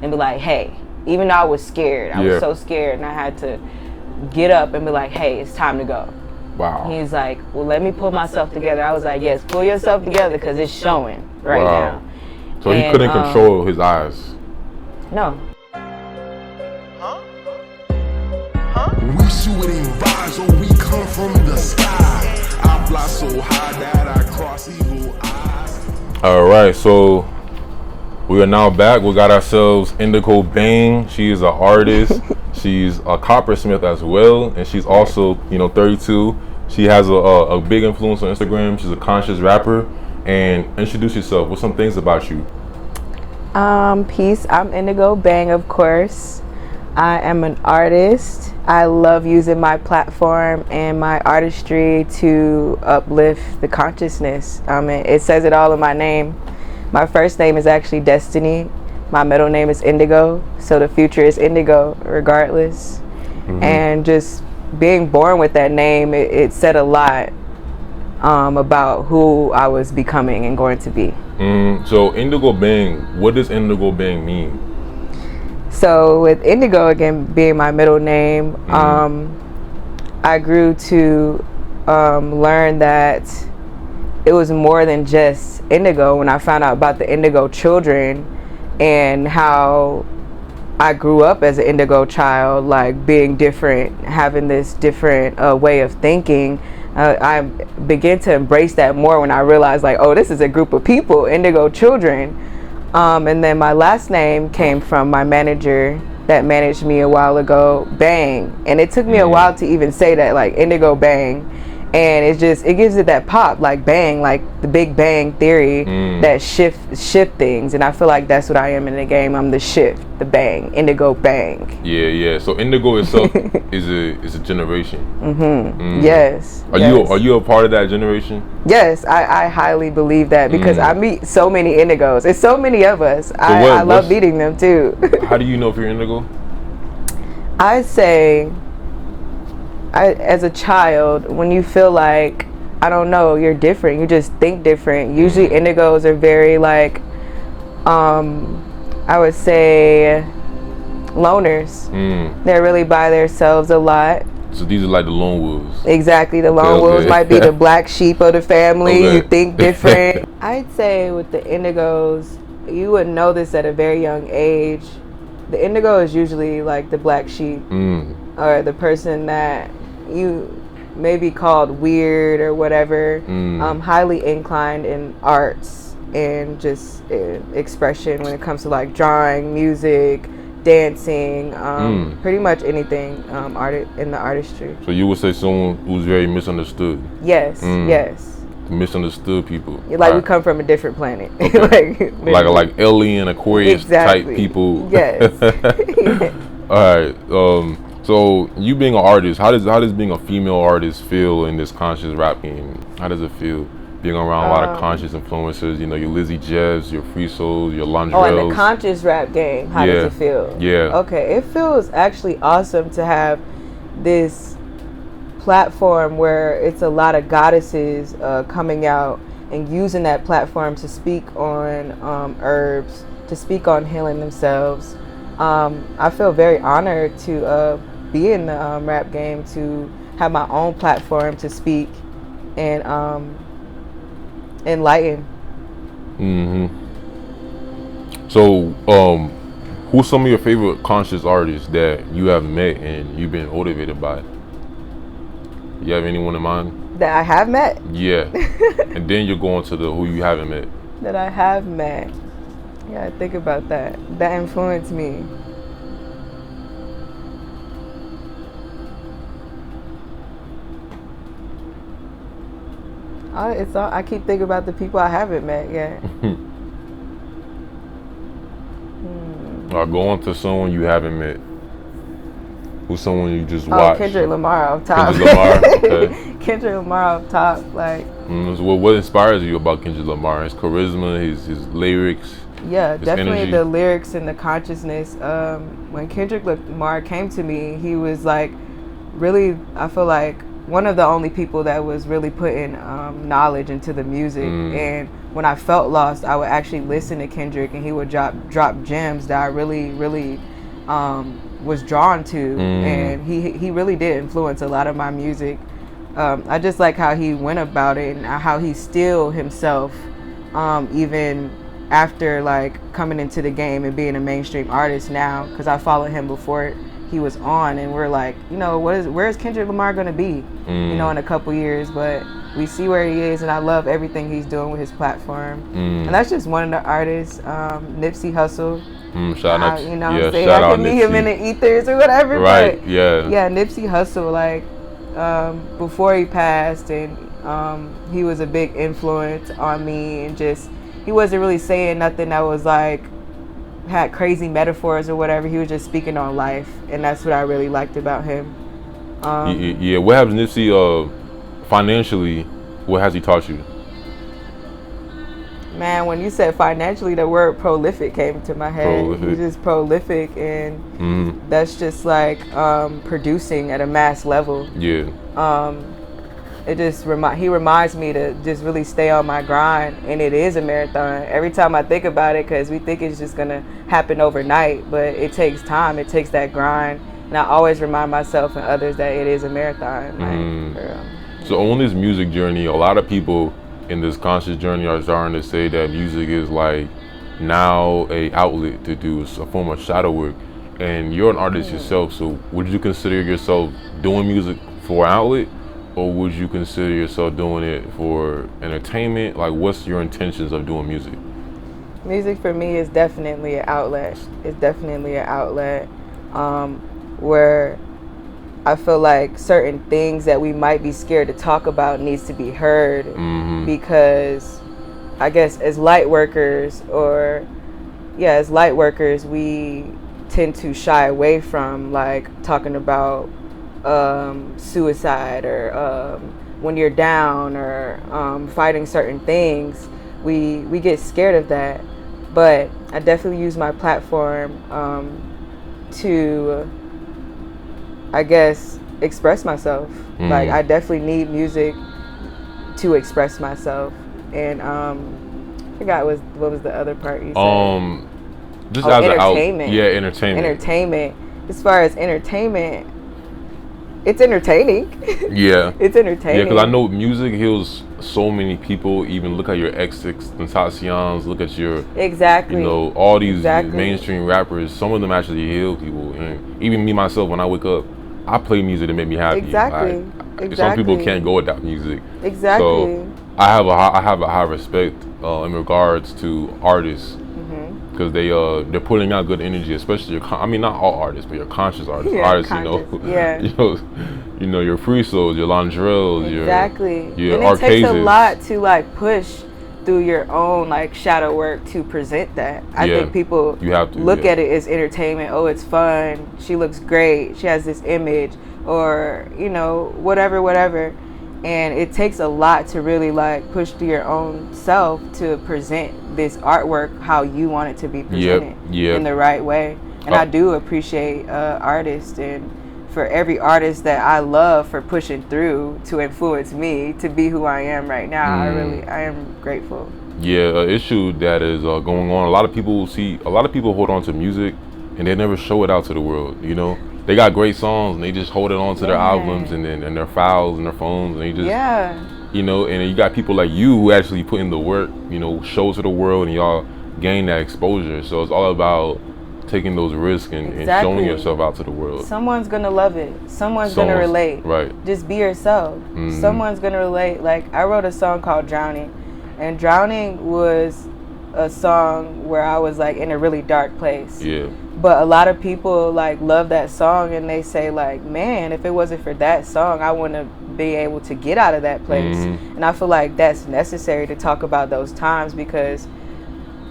and be like, hey, even though I was scared, I was so scared, and I had to get up and be like, hey, it's time to go. Wow. He's like, well, let me pull myself together. I was like, yes, pull yourself together because it's showing right now. So he couldn't control his eyes? No. We shooting vibes, or we come from the sky. I fly so high that I cross evil eyes. All right, so we are now back. We got ourselves Indigo Bang. She is an artist. She's a coppersmith as well, and she's also, 32. She has a big influence on Instagram. She's a conscious rapper. And introduce yourself. What's some things about you? Peace. I'm Indigo Bang, of course. I am an artist. I love using my platform and my artistry to uplift the consciousness. It says it all in my name. My first name is actually Destiny. My middle name is Indigo, so the future is indigo regardless. Mm-hmm. And just being born with that name, it said a lot about who I was becoming and going to be. So Indigo Bang, what does Indigo Bang mean? So with Indigo, again, being my middle name, I grew to learn that it was more than just indigo when I found out about the indigo children and how I grew up as an indigo child, like being different, having this different way of thinking. I began to embrace that more when I realized, like, oh, this is a group of people, indigo children. And then my last name came from my manager that managed me a while ago, Bang. And it took me a while to even say that, like, Indigo Bang. And it gives it that pop, like bang, like the Big Bang Theory, that shift things. And I feel like that's what I am in the game. I'm the shift, the bang, Indigo Bang. Yeah. So Indigo itself is a generation. Yes. Are you a part of that generation? Yes, I highly believe that because I meet so many indigos. It's so many of us. So I love meeting them too. How do you know if you're indigo? I say, as a child, when you feel like, I don't know, you're different, you just think different. Usually indigos are very like, I would say, loners. They're really by themselves a lot. So these are like the lone wolves. Exactly, the lone wolves might be the black sheep of the family. You think different. I'd say with the indigos, you would know this at a very young age. The indigo is usually like the black sheep or the person that you may be called weird or whatever. Highly inclined in arts and just expression when it comes to like drawing, music, dancing, pretty much anything in the artistry. So you would say someone who's very misunderstood? Yes, yes. Misunderstood people. Like we come from a different planet. Okay. like alien, Aquarius type people. Yes. All right. So you being an artist, how does being a female artist feel in this conscious rap game? How does it feel being around a lot of conscious influencers? You know, your Lizzie Jeffs, your Free Souls, your Londrells. Oh, and the conscious rap game. How does it feel? Yeah. Okay, it feels actually awesome to have this platform where it's a lot of goddesses coming out and using that platform to speak on herbs, to speak on healing themselves. I feel very honored to be in the rap game, to have my own platform to speak and enlighten. So, who's some of your favorite conscious artists that you have met and you've been motivated by? You have anyone in mind? That I have met? Yeah. And then you're going to the who you haven't met. That I have met. Yeah, think about that. That influenced me. I keep thinking about the people I haven't met yet. Or go on to someone you haven't met. Who's someone you just watched? Kendrick Lamar off top. Kendrick Lamar, okay. Kendrick Lamar off top, like. So what inspires you about Kendrick Lamar? His charisma, his lyrics. Yeah, definitely energy. The lyrics and the consciousness. When Kendrick Lamar came to me, he was like, really, I feel like, one of the only people that was really putting knowledge into the music. And when I felt lost, I would actually listen to Kendrick, and he would drop gems that I really was drawn to. And he really did influence a lot of my music. I just like how he went about it and how he still himself, even after like coming into the game and being a mainstream artist now, because I followed him before he was on, and we're like, you know, where's Kendrick Lamar gonna be, you know, in a couple years? But we see where he is, and I love everything he's doing with his platform. And that's just one of the artists. Nipsey Hussle. Shout out, you know, yeah, say shout I out can meet Nipsey. him in the ethers or whatever. Right. But yeah, Nipsey Hussle, like before he passed, and he was a big influence on me, and just he wasn't really saying nothing that was like had crazy metaphors or whatever. He was just speaking on life, and that's what I really liked about him. Yeah. What has Nipsey financially? What has he taught you? Man, when you said financially, the word prolific came to my head. Prolific. He's just prolific, and that's just like producing at a mass level. Yeah. It just he reminds me to just really stay on my grind, and it is a marathon. Every time I think about it, because we think it's just gonna happen overnight, but it takes time. It takes that grind, and I always remind myself and others that it is a marathon. Like, so on this music journey, a lot of people in this conscious journey are starting to say that music is like now a outlet to do a form of shadow work, and you're an artist yourself. So would you consider yourself doing music for an outlet? Or would you consider yourself doing it for entertainment? Like, what's your intentions of doing music? Music for me is definitely an outlet. It's definitely an outlet where I feel like certain things that we might be scared to talk about needs to be heard, because I guess as light workers, we tend to shy away from like talking about suicide or when you're down or fighting certain things. We get scared of that, but I definitely use my platform to, I guess, express myself. Like, I definitely need music to express myself. And I forgot what was the other part you said? Just as entertainment. Entertainment. As far as entertainment, it's entertaining. Yeah. It's entertaining. Yeah, because I know music heals so many people. Even look at your Tentacion's, look at your Exactly. You know, all these mainstream rappers. Some of them actually heal people, and even me myself, when I wake up, I play music to make me happy. Exactly. Some people can't go without music. Exactly. So I have a high respect in regards to artists, because they're putting out good energy, especially I mean, not all artists, but your conscious artists. Artists, you know, your Free Souls, your Londrells, your and it Arcases. takes a lot to like push through your own like shadow work to present that. I think people look at it as entertainment. Oh, it's fun. She looks great. She has this image, or you know, whatever. And it takes a lot to really like push through your own self to present this artwork how you want it to be presented in the right way. And I do appreciate artists, and for every artist that I love for pushing through to influence me to be who I am right now. I am grateful. Yeah, an issue that is going on. A lot of people hold on to music and they never show it out to the world. You know, they got great songs and they just hold it on to their albums and their files and their phones, and they just you know. And then you got people like you who actually put in the work, you know, show to the world, and y'all gain that exposure. So it's all about taking those risks and showing yourself out to the world. Someone's gonna love it. Someone's gonna relate. Right. Just be yourself. Someone's gonna relate. Like, I wrote a song called Drowning, and Drowning was a song where I was like in a really dark place. Yeah. But a lot of people like love that song, and they say like, man, if it wasn't for that song, I wouldn't be able to get out of that place. And I feel like that's necessary to talk about those times, because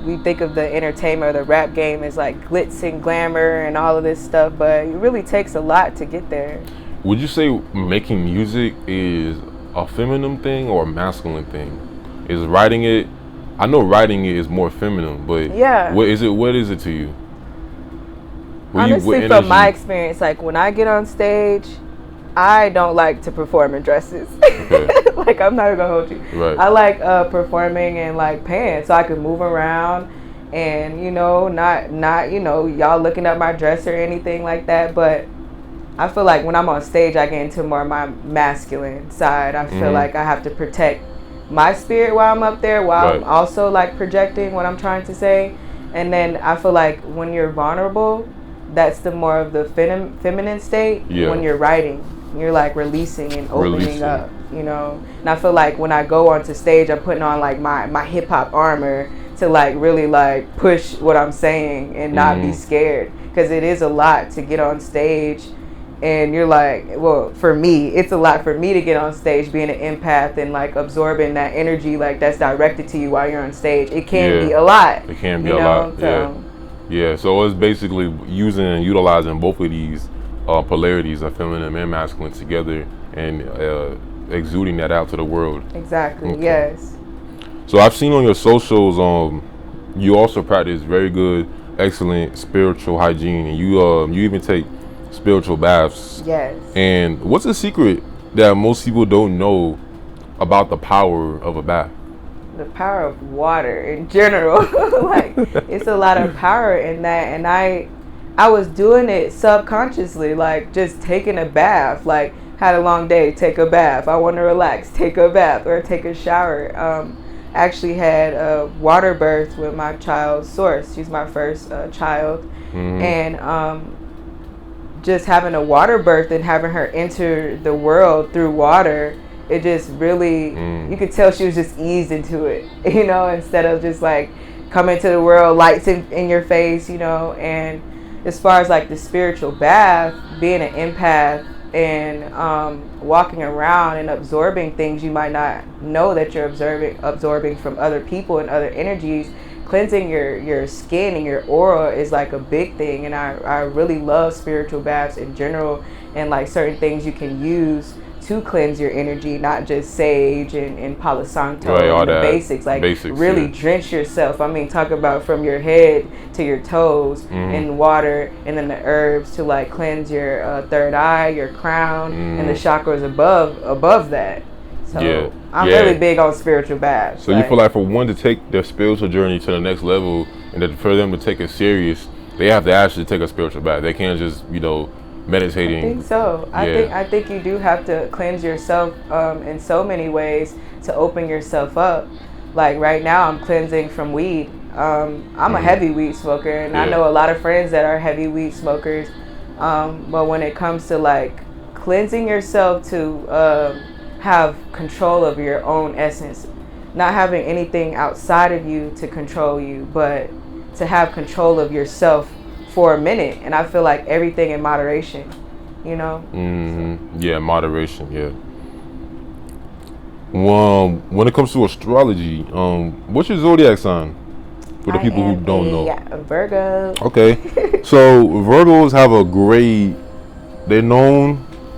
we think of the entertainment or the rap game as like glitz and glamour and all of this stuff, but it really takes a lot to get there. Would you say making music is a feminine thing or a masculine thing? Is writing it? I know writing it is more feminine, but what is it to you? Honestly, from my experience, like when I get on stage, I don't like to perform in dresses. Okay. Like, I'm not gonna hold you. Right. I like performing in like pants, so I can move around, and not y'all looking at my dress or anything like that. But I feel like when I'm on stage, I get into more of my masculine side. I feel like I have to protect my spirit while I'm up there, while I'm also like projecting what I'm trying to say. And then I feel like when you're vulnerable, that's the more of the feminine state. When you're writing, you're like releasing and opening up, And I feel like when I go onto stage, I'm putting on like my hip hop armor to like really like push what I'm saying and not be scared, because it is a lot to get on stage. And you're like, well, for me, it's a lot for me to get on stage, being an empath and like absorbing that energy like that's directed to you while you're on stage. It can be a lot. It can be a lot. So. Yeah. So it's basically using and utilizing both of these polarities of feminine and masculine together, and exuding that out to the world. Exactly. Okay. Yes. So I've seen on your socials, you also practice very good, excellent spiritual hygiene, and you even take spiritual baths. Yes. And what's the secret that most people don't know about the power of a bath? The power of water in general. Like, it's a lot of power in that. And I was doing it subconsciously, like just taking a bath, like had a long day, take a bath. I want to relax, take a bath or take a shower. Actually had a water birth with my child Source. She's my first child. And just having a water birth and having her enter the world through water, it just really, you could tell she was just eased into it, instead of just like coming to the world, lights in your face, And as far as like the spiritual bath, being an empath and walking around and absorbing things you might not know that you're absorbing from other people and other energies, cleansing your skin and your aura is like a big thing. And I really love spiritual baths in general, and like certain things you can use to cleanse your energy, not just sage and Palo Santo and the basics, really drench yourself. I mean, talk about from your head to your toes in water, and then the herbs to like cleanse your third eye, your crown, and the chakras above that. So I'm really big on spiritual baths. So you feel like for one to take their spiritual journey to the next level, and that for them to take it serious, they have to actually take a spiritual bath. They can't just, meditating. I think so. I think you do have to cleanse yourself in so many ways to open yourself up. Like right now, I'm cleansing from weed. I'm a heavy weed smoker, and I know a lot of friends that are heavy weed smokers. But when it comes to like cleansing yourself to have control of your own essence, not having anything outside of you to control you, but to have control of yourself for a minute. And I feel like everything in moderation, So. Yeah, moderation. Yeah. When it comes to astrology, what's your zodiac sign for the people who don't know? Yeah, Virgo. Okay. So Virgos have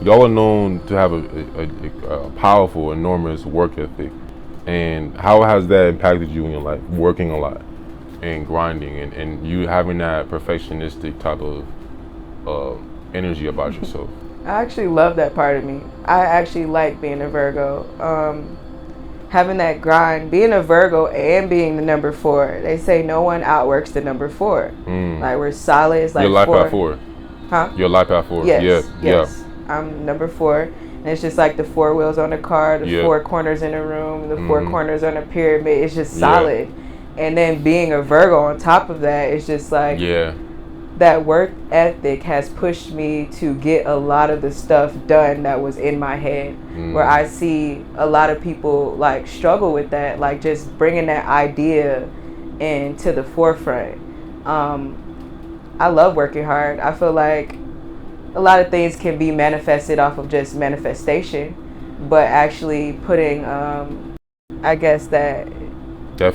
y'all are known to have a powerful, enormous work ethic. And how has that impacted you in your life, working a lot and grinding and you having that perfectionistic type of energy about yourself? I actually love that part of me. I actually like being a Virgo. Having that grind, being a Virgo and being the number 4. They say no one outworks the number 4. Like we're solid. It's like your life path 4. Huh? Your life path 4. Yes. I'm number 4. And it's just like the 4 wheels on the car, the 4 corners in a room, the 4 corners on a pyramid. It's just solid. And then being a Virgo on top of that, it's just like that work ethic has pushed me to get a lot of the stuff done that was in my head. Where I see a lot of people like struggle with that, like just bringing that idea into the forefront. I love working hard. I feel like a lot of things can be manifested off of just manifestation, but actually putting, I guess that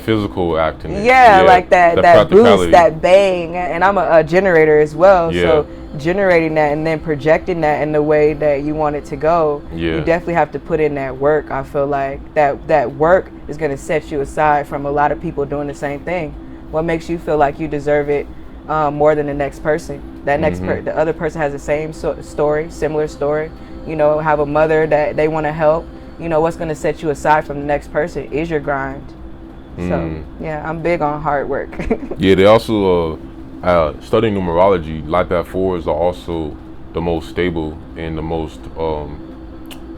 physical act in it. Like that boost, that bang. And I'm a generator as well. So generating that and then projecting that in the way that you want it to go, you definitely have to put in that work. I feel like that work is going to set you aside from a lot of people doing the same thing. What makes you feel like you deserve it more than the next person? The other person has the same story, similar story. have a mother that they want to help, what's going to set you aside from the next person is your grind. So, yeah, I'm big on hard work. Yeah, they also, studying numerology, life path 4s are also the most stable and the most,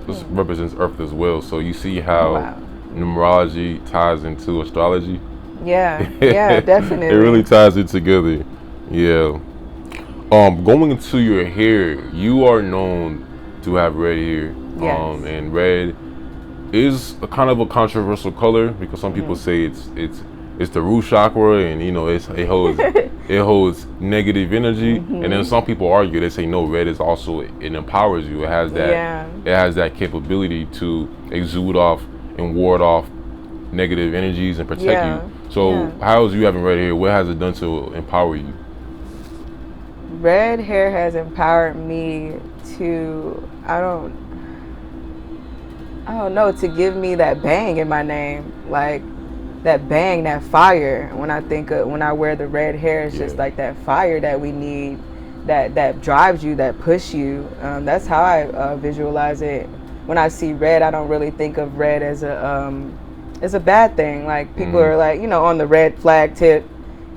this represents Earth as well. So you see how numerology ties into astrology? Yeah, definitely. It really ties it together. Yeah. Going into your hair, you are known to have red hair. Yes. And red is a kind of a controversial color because some people say it's the root chakra, and it holds negative energy. And then some people argue, they say no, red is also, it empowers you. It has that capability to exude off and ward off negative energies and protect you. So how is you having red hair? What has it done to empower you? Red hair has empowered me to, I don't know, to give me that bang in my name, like that bang, that fire. When I wear the red hair, it's just like that fire that we need, that drives you, that push you. That's how I visualize it. When I see red, I don't really think of red as a bad thing. Like people are like, on the red flag tip,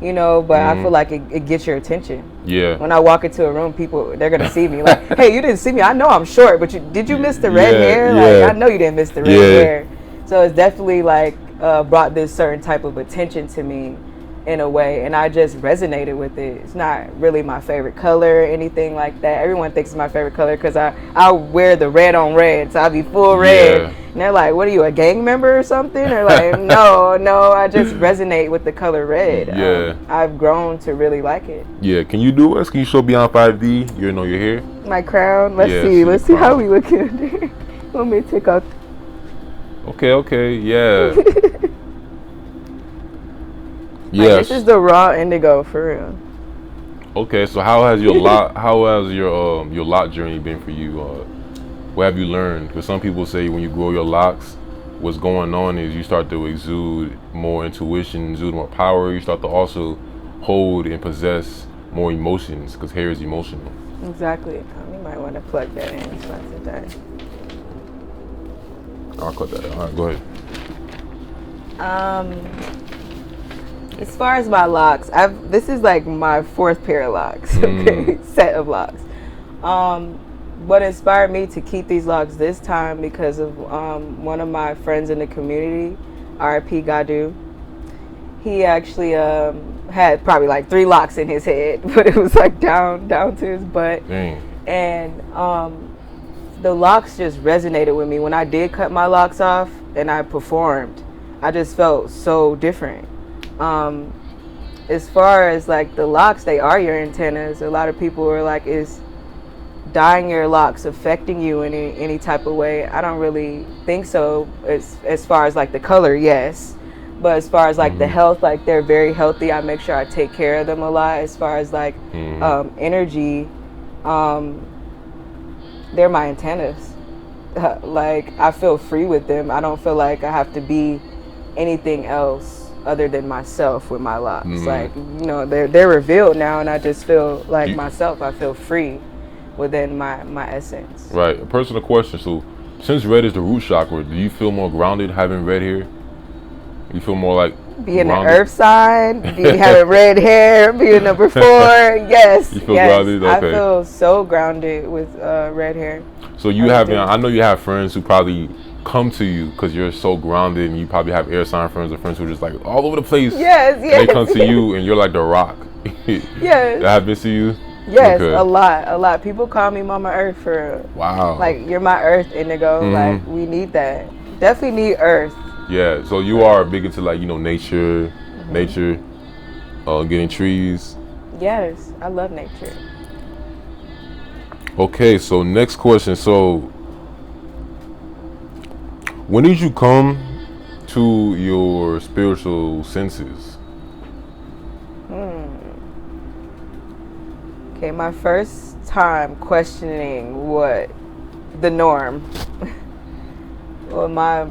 but I feel like it gets your attention. Yeah. When I walk into a room, they're gonna see me like, hey, you didn't see me. I know I'm short, but did you miss the red hair? Like, I know you didn't miss the red hair. So it's definitely like brought this certain type of attention to me in a way, and I just resonated with it. It's not really my favorite color or anything like that. Everyone thinks it's my favorite color because I wear the red on red, so I'll be full red. And they're like, what are you, a gang member or something? Or like, no, I just resonate with the color red. I've grown to really like it. Yeah, can you do us? Can you show beyond 5D your hair? My crown? Let's see how we look in there. Let me take out. Okay, yeah. Yes. This is the raw indigo for real. Okay, so how has your lock journey been for you? What have you learned? Because some people say when you grow your locks, what's going on is you start to exude more intuition, exude more power. You start to also hold and possess more emotions because hair is emotional. Exactly. You might want to plug that in. So I said that. I'll cut that out. All right, go ahead. As far as my locks, this is like my 4th pair of locks, set of locks. What inspired me to keep these locks this time because of one of my friends in the community, R.I.P. Gadu. He actually had probably like 3 locks in his head, but it was like down to his butt. Dang. And the locks just resonated with me. When I did cut my locks off and I performed, I just felt so different. As far as like the locks, they are your antennas. A lot of people are like, is dyeing your locks affecting you in any type of way? I don't really think so. As far as like the color, yes. But as far as like the health, like they're very healthy. I make sure I take care of them a lot. As far as like energy, they're my antennas. Like I feel free with them. I don't feel like I have to be anything else other than myself with my locks. Like, they're revealed now, and I just feel like myself. I feel free within my essence. Right. A personal question. So since red is the root chakra, do you feel more grounded having red hair? You feel more like being an earth sign, having red hair, being number 4. Yes. You feel grounded? Okay. I feel so grounded with red hair. So I know you have friends who probably come to you because you're so grounded, and you probably have air sign friends or friends who are just like all over the place. Yes. They come to you and you're like the rock. Yes. That happens to you? Yes, okay. A lot. People call me Mama Earth for wow. Like, you're my Earth, Indigo. Like, we need that. Definitely need Earth. Yeah, so you are big into like, nature, getting trees. Yes, I love nature. Okay, so next question. So when did you come to your spiritual senses? Okay, my first time questioning what the norm. Well, my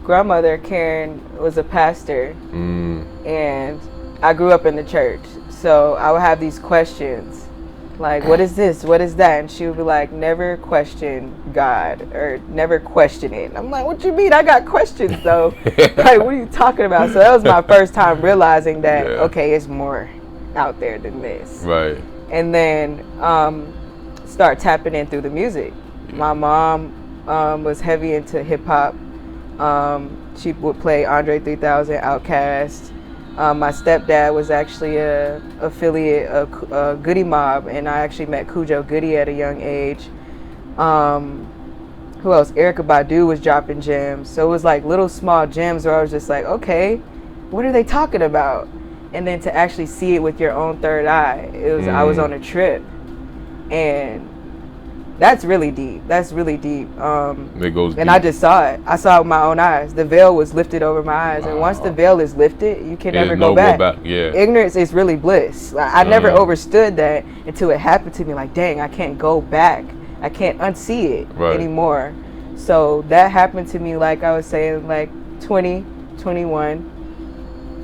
grandmother, Karen, was a pastor, and I grew up in the church. So I would have these questions Like, what is this? What is that? And she would be like, never question God or never question it. And I'm like, what you mean? I got questions though. Like, what are you talking about? So that was my first time realizing that, okay, it's more out there than this. Right. And then start tapping in through the music. My mom was heavy into hip hop. She would play Andre 3000, Outkast. My stepdad was actually a affiliate of Goody Mob, and I actually met Cujo Goody at a young age. Who else? Erykah Badu was dropping gems. So it was like little small gems where I was just like, okay, what are they talking about? And then to actually see it with your own third eye, it was I was on a trip, and that's really deep. That's really deep. It goes and deep. I just saw it. I saw it with my own eyes. The veil was lifted over my eyes, and once the veil is lifted, you can never go back. Yeah. Ignorance is really bliss. Like, I never understood that until it happened to me. Like, dang, I can't go back. I can't unsee it anymore. So that happened to me, like I was saying, like 20, 21.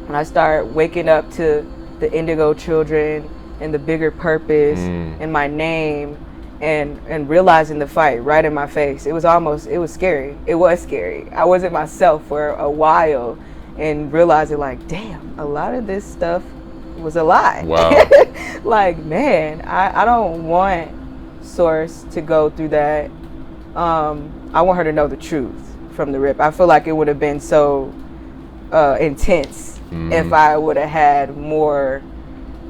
When I started waking up to the Indigo children and the bigger purpose and my name and realizing the fight right in my face. It was scary. It was scary. I wasn't myself for a while and realizing like, damn, a lot of this stuff was a lie. Wow. Like, man, I don't want Source to go through that. I want her to know the truth from the rip. I feel like it would have been so intense if I would have had more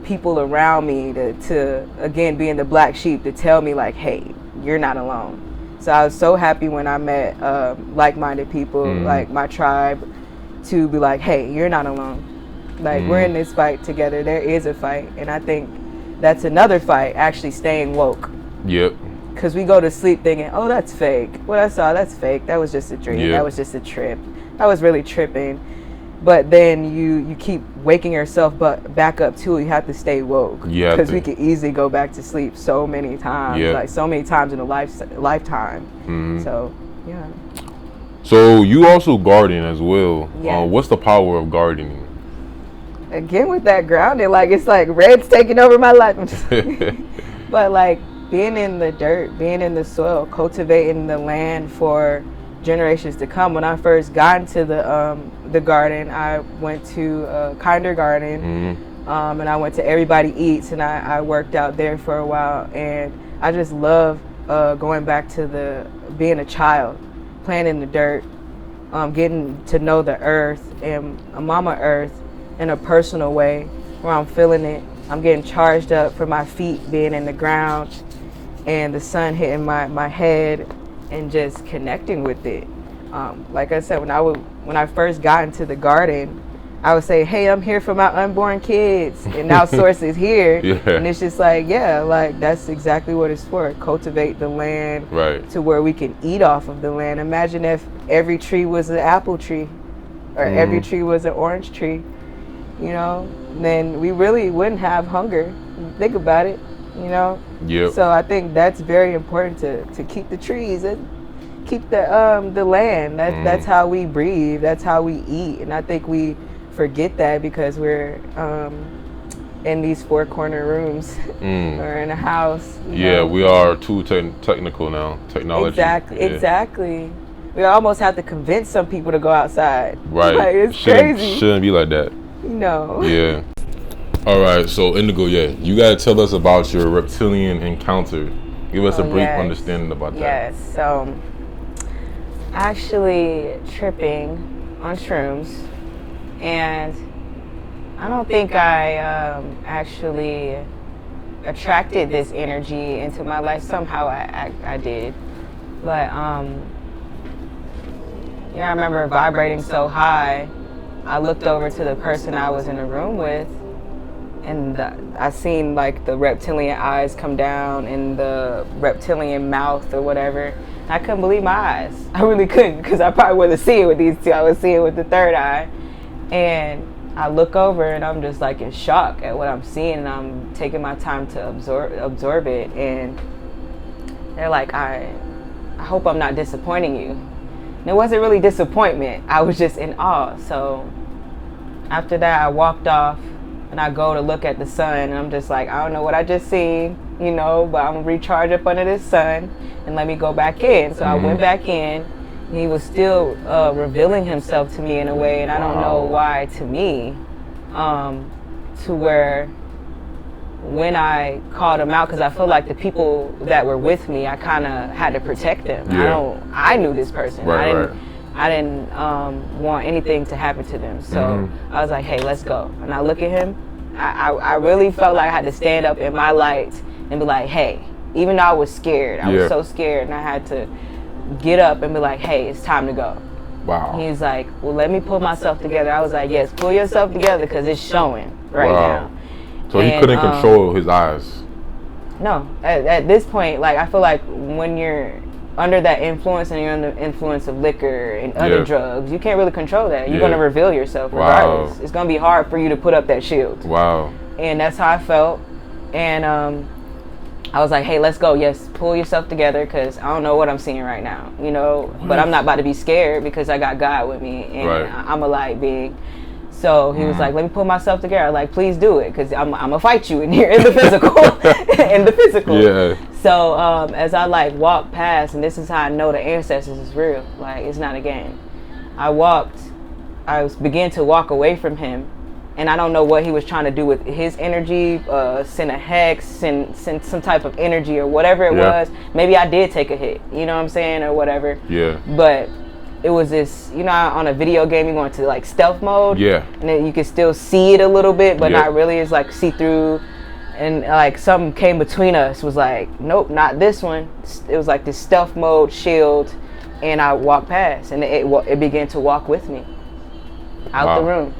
people around me to again being the black sheep to tell me like, hey, you're not alone. So I was so happy when I met like-minded people like my tribe to be like, hey, you're not alone. Like we're in this fight together. There is a fight, and I think that's another fight, actually staying woke. Yep. Because we go to sleep thinking, oh, that's fake. What I saw, that's fake. That was just a dream. Yep. That was just a trip. I was really tripping. But then you keep waking yourself back up too. You have to stay woke. Yeah. Because we could easily go back to sleep so many times. Yep. Like so many times in a lifetime. So, yeah. So you also garden as well. Yes. What's the power of gardening? Again, with that grounding, like it's like red's taking over my life. But like being in the dirt, being in the soil, cultivating the land for generations to come. When I first got into the garden, I went to Kinder Garden, and I went to Everybody Eats, and I worked out there for a while, and I just love going back to being a child, playing in the dirt, getting to know the earth and Mama Earth in a personal way, where I'm feeling it. I'm getting charged up from my feet being in the ground and the sun hitting my head and just connecting with it. Like I said, when I first got into the garden, I would say, hey, I'm here for my unborn kids. And now Source is here. And it's just like, yeah, like that's exactly what it's for. Cultivate the land to where we can eat off of the land. Imagine if every tree was an apple tree or every tree was an orange tree, you know, then we really wouldn't have hunger. Think about it, you know? So I think that's very important to keep the trees and keep the land. That's how we breathe. That's how we eat. And I think we forget that because we're in these four corner rooms or in a house. You know? We are too technical now. Technology. Exactly. We almost have to convince some people to go outside. Right. Like, it's crazy. Shouldn't be like that. No. Yeah. All right. So Indigo, you gotta tell us about your Reptilian Encounter. Give us a brief understanding about that. Yes. So, actually tripping on shrooms, and I don't think I actually attracted this energy into my life. Somehow I did, but I remember vibrating so high. I looked over to the person I was in the room with, and I seen like the reptilian eyes come down and the reptilian mouth or whatever. I couldn't believe my eyes. I really couldn't, because I probably wasn't seeing with these two. I was seeing with the third eye. And I look over and I'm just like in shock at what I'm seeing, and I'm taking my time to absorb it. And they're like, I hope I'm not disappointing you. And it wasn't really disappointment. I was just in awe. So after that, I walked off and I go to look at the sun, and I'm just like, I don't know what I just seen, you know, but I'm gonna recharge up under the sun and let me go back in. So I went back in. He was still revealing himself to me in a way, and I don't know why to me, to where when I called him out, because I feel like the people that were with me, I kind of had to protect them. I knew this person. I didn't want anything to happen to them. So I was like, hey, let's go. And I look at him. I really felt like I had to stand up in my light and be like, hey, even though I was scared, I was so scared, and I had to get up and be like, hey, it's time to go. Wow. He's like, well, let me pull myself together. I was like, yes, pull yourself together, because it's showing right now. So he couldn't control his eyes. No, at this point, like, I feel like when you're under that influence and you're under the influence of liquor and other drugs, you can't really control that. You're going to reveal yourself regardless. It's going to be hard for you to put up that shield. Wow. And that's how I felt. And I was like, hey, let's go. Yes, pull yourself together, because I don't know what I'm seeing right now, you know. But I'm not about to be scared, because I got God with me, and I'm a light being. So he was like, let me pull myself together. I was like, please do it, because I'm going to fight you in here in the physical. In the physical. Yeah. So as I like walked past, and this is how I know the ancestors is real. Like, it's not a game. I began to walk away from him. And I don't know what he was trying to do with his energy, send a hex, send some type of energy or whatever it was. Maybe I did take a hit, you know what I'm saying, or whatever. Yeah. But it was this, you know, on a video game, you go into like stealth mode. Yeah. And then you can still see it a little bit, but not really. It's like see through. And like something came between us, was like, nope, not this one. It was like this stealth mode shield, and I walked past, and it began to walk with me out the room.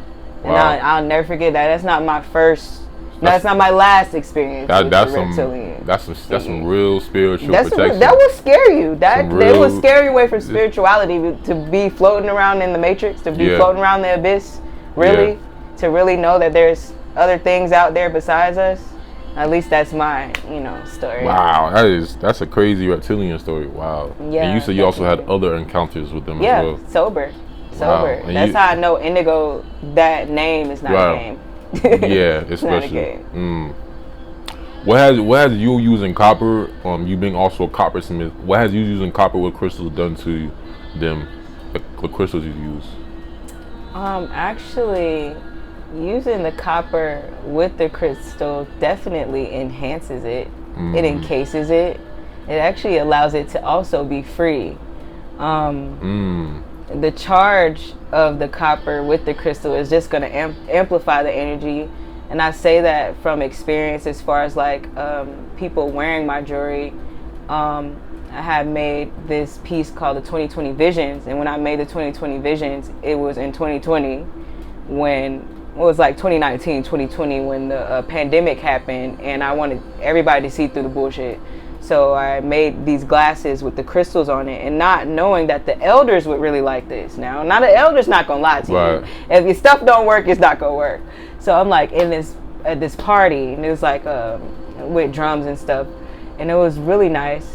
And I'll never forget that. That's not my first. That's not my last experience. That's some real spiritual protection. That will scare you. That will scare you away from spirituality, to be floating around in the matrix, to be floating around the abyss. Really, to really know that there's other things out there besides us. At least that's my, story. Wow, that's a crazy reptilian story. Wow. Yeah. And you said you also had other encounters with them as well. Yeah, sober. Wow. That's how I know Indigo. That name is not a game. Yeah, it's not a game. What has you using copper? You being also a coppersmith. What has you using copper with crystals done to them? The crystals you use. Actually, using the copper with the crystal definitely enhances it. It encases it. It actually allows it to also be free. The charge of the copper with the crystal is just going to amplify the energy. And I say that from experience, as far as like people wearing my jewelry. I had made this piece called the 2020 Visions. And when I made the 2020 Visions, it was in 2020 when it was like 2019, 2020 when the pandemic happened, and I wanted everybody to see through the bullshit. So I made these glasses with the crystals on it, and not knowing that the elders would really like this. Now the elders not gonna lie to you. If your stuff don't work, it's not gonna work. So I'm like at this party, and it was like with drums and stuff, and it was really nice.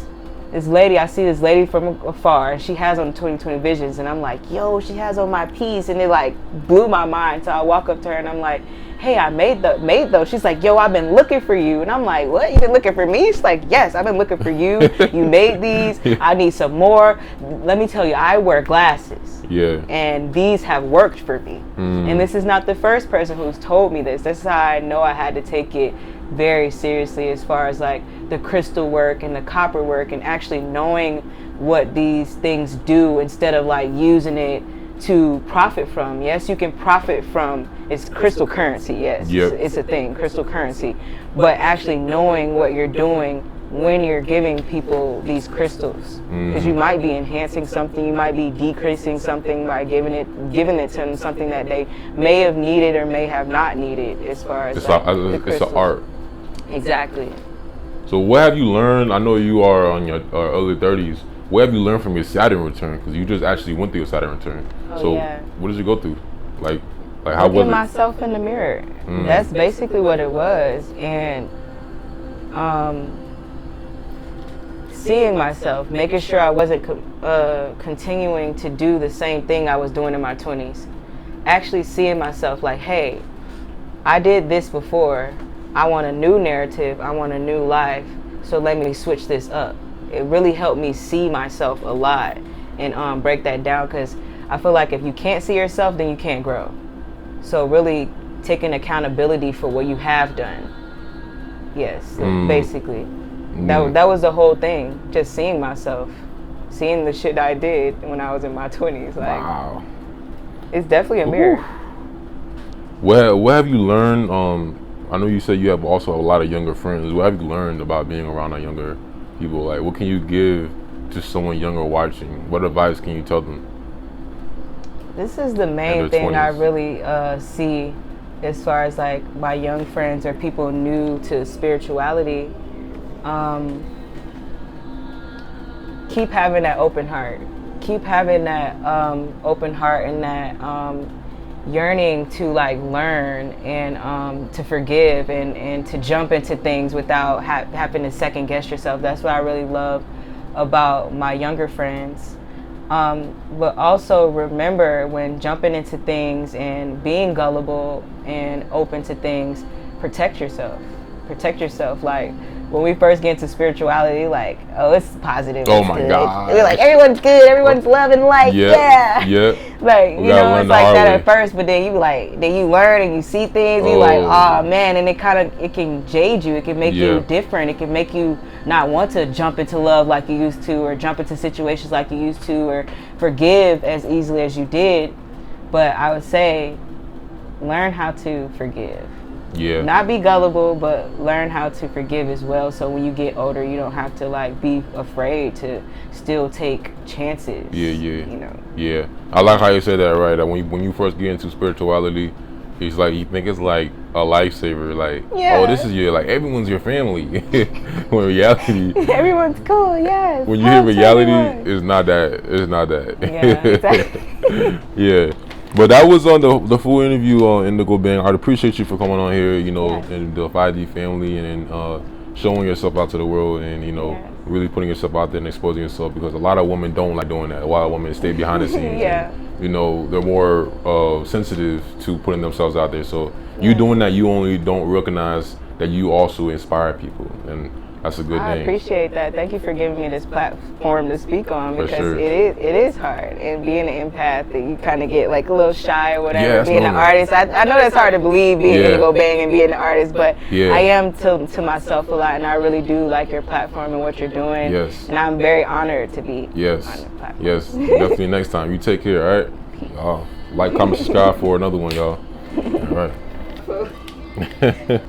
I see this lady from afar, and she has on the 2020 Visions, and I'm like, yo, she has on my piece, and it like blew my mind. So I walk up to her, and I'm like, hey, I made those. She's like, yo, I've been looking for you. And I'm like, what? You been looking for me? She's like, yes, I've been looking for you. You made these. I need some more. Let me tell you, I wear glasses. Yeah. And these have worked for me. And this is not the first person who's told me this. That's how I know I had to take it very seriously, as far as like the crystal work and the copper work, and actually knowing what these things do, instead of like using it to profit from. Yes, you can profit from, it's crystal currency. Yes, it's a thing, crystal currency. But actually knowing what you're doing when you're giving people these crystals, because you might be enhancing something, you might be decreasing something by giving it to them something that they may have needed or may have not needed, as far as it's an art. Exactly. So what have you learned? I know you are on your early 30s. What have you learned from your Saturn return? Because you just actually went through your Saturn return. What did you go through? Like how was it? Looking myself in the mirror. That's basically what it was. And seeing myself, making sure I wasn't continuing to do the same thing I was doing in my 20s. Actually seeing myself like, hey, I did this before, I want a new narrative, I want a new life, so let me switch this up. It really helped me see myself a lot and break that down, because I feel like if you can't see yourself, then you can't grow. So really taking accountability for what you have done. Yes, basically. That was the whole thing, just seeing myself, seeing the shit I did when I was in my 20s. Like, wow. It's definitely a mirror. What have you learned? I know you said you have also a lot of younger friends. What have you learned about being around younger people? Like, what can you give to someone younger watching? What advice can you tell them? This is the main thing I really see as far as like my young friends or people new to spirituality. Keep having that open heart. Keep having that open heart and that yearning to like learn and to forgive and to jump into things without having to second guess yourself. That's what I really love about my younger friends. But also remember, when jumping into things and being gullible and open to things, protect yourself. Protect yourself. Like, when we first get into spirituality, like, oh, it's positive. Oh my God. We're like, everyone's good, everyone's loving life, yeah. Like, you know, it's like that at first, but then you learn and you see things, you like, oh man, and it can jade you, it can make you different, it can make you not want to jump into love like you used to, or jump into situations like you used to, or forgive as easily as you did. But I would say, learn how to forgive. Yeah. Not be gullible, but learn how to forgive as well. So when you get older, you don't have to like be afraid to still take chances. Yeah. You know. Yeah. I like how you said that, right? That when you first get into spirituality, it's like you think it's like a lifesaver. Like, oh, this is like everyone's your family. When reality, everyone's cool. Yes. When you hear reality, it's not that. It's not that. Yeah. Exactly. Yeah. But that was on the full interview on Indigo Bang. I'd appreciate you for coming on here, you know, and the 5D family, and showing yourself out to the world, and, you know, really putting yourself out there and exposing yourself, because a lot of women don't like doing that. A lot of women stay behind the scenes. And, you know, they're more sensitive to putting themselves out there. So you doing that, you only don't recognize that you also inspire people, and that's a good thing. I appreciate that. Thank you for giving me this platform to speak on, because sure. it is hard. And being an empath, that you kind of get like a little shy or whatever. Being an artist, I know that's hard to believe, being Indigo Bang and being an artist, but I am to myself a lot, and I really do like your platform and what you're doing. Yes. And I'm very honored to be on your platform. Yes, definitely next time. You take care, all right? Like, comment, subscribe for another one, y'all. All right.